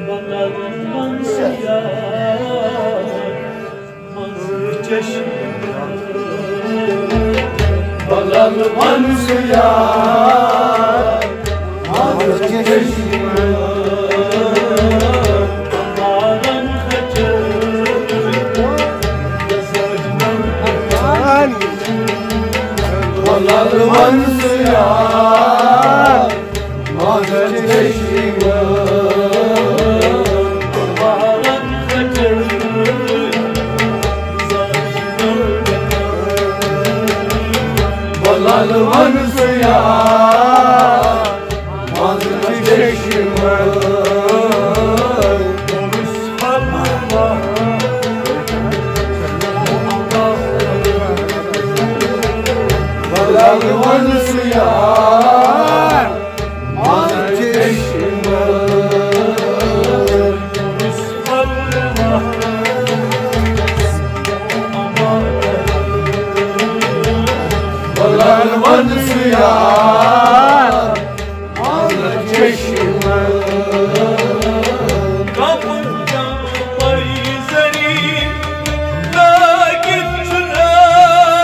Bana suya Balalman suya Balalman suya Balalman suya Mazlı çeşme Balalman suya Mazlı çeşme Balalman suya Mazlı çeşme Kapınca bayzeri La gittiray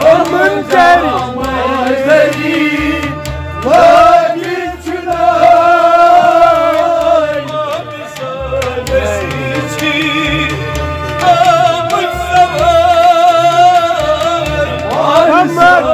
Kapınca bayzeri La gittiray Misalesi için Kapık savay Muhammed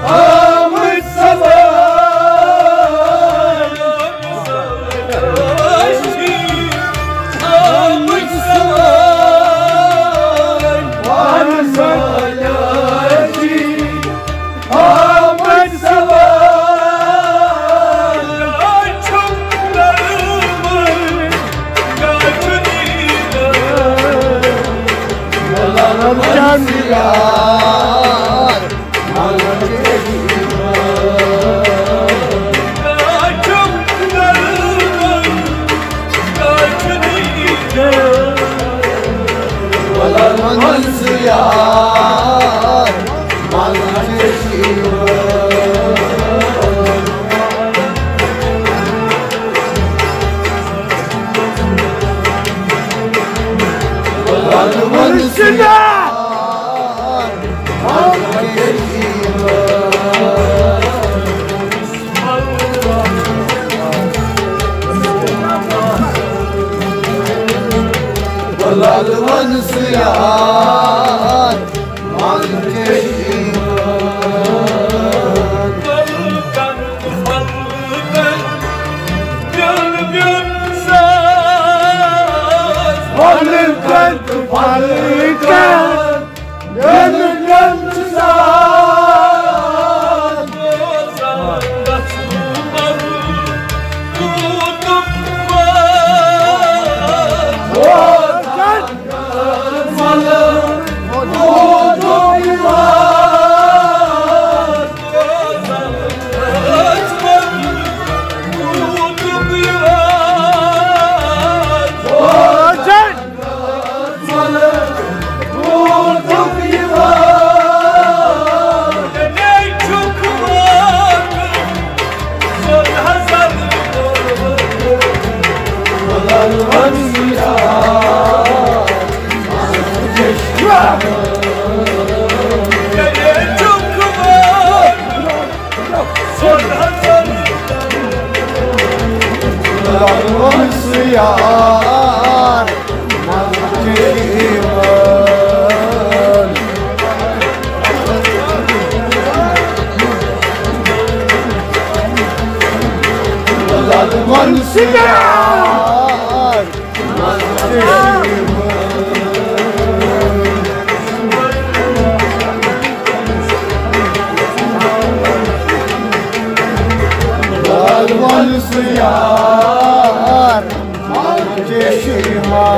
Ahmet Sabah Ahmet Sabah Ahmet Sabah Çoklarımın kaçınıyla Balalman suya Balalman suya Mazlı çeşme Balalman suya Mazlı çeşme Balalman suya Mazlı çeşme Balkan balkan Gönlüm yönsaz Balkan balkan Gönlüm yönsaz Bozan kaçmalı Tutup var Bozan kaçmalı Tutup var Bozan kaçmalı Tutup var Bozan kaçmalı Tutup var Ne çok var Son hazır Balalman suya Ne çok var Son hazır Balalman suya Mazlı çeşme Balalman suya Mazlı çeşme Balalman suya Mazlı çeşme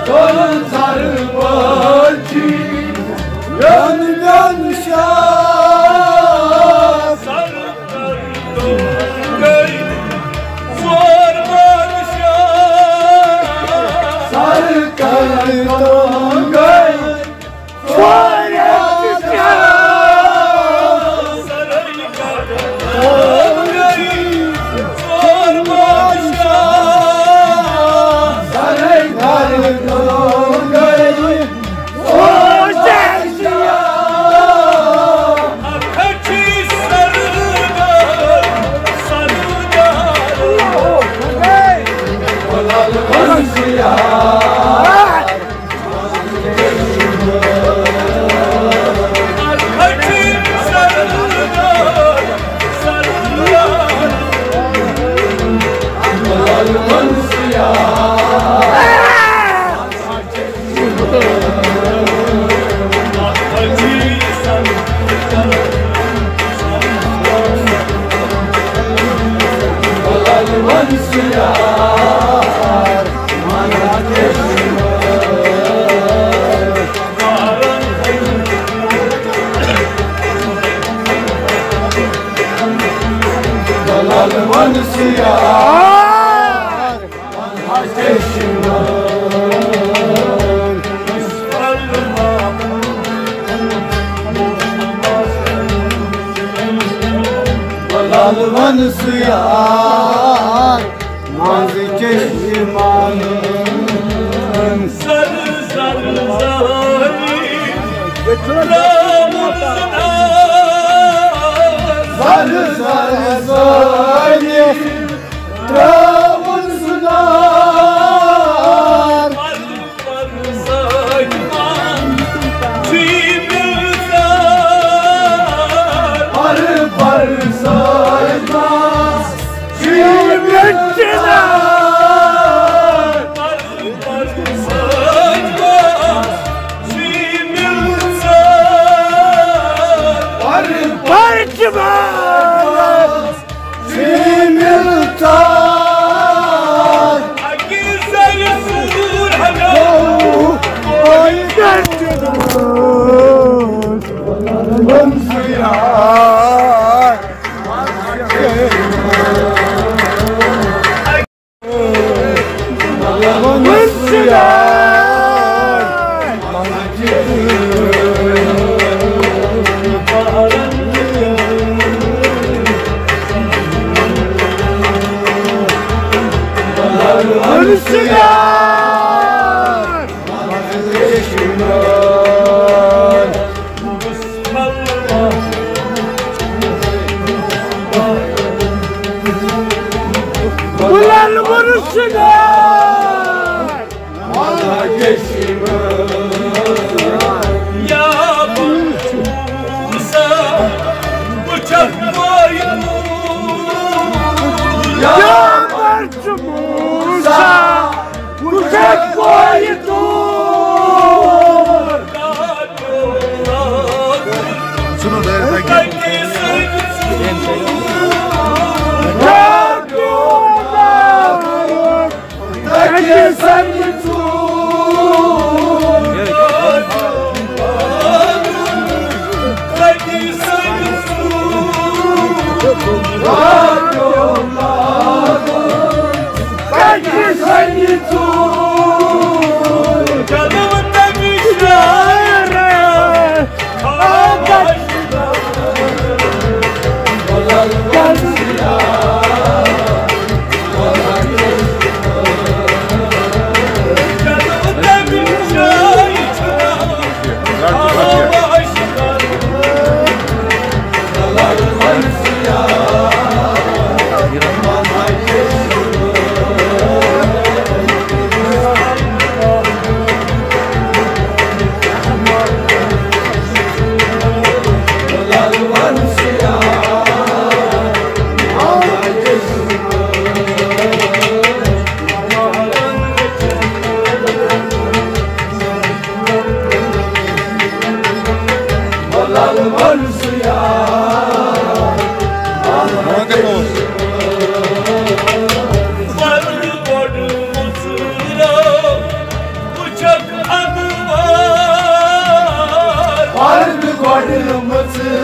Torun sarı balçı Gönlüm şah Sarı köy Sorma düşer Sarı köy Balvan suyar mazi çeşmanın sarı sarı zalim sarı sarı zalim Ramın sunar Arı sayman çimilden Arı parı saymaz Kıymetçiler Arı sayman çimilden Arı parı saymaz Similtan Güzel sur hala Oy gerçekten Balvan suyar Balvan suyar Balvan suyar Çeşmen Ulan vuruşlar Bana geçmez Ya Musa uçak boynu Ya Barçı Musa Kucak boyudur Şunu da elime gel Peki sen Mısır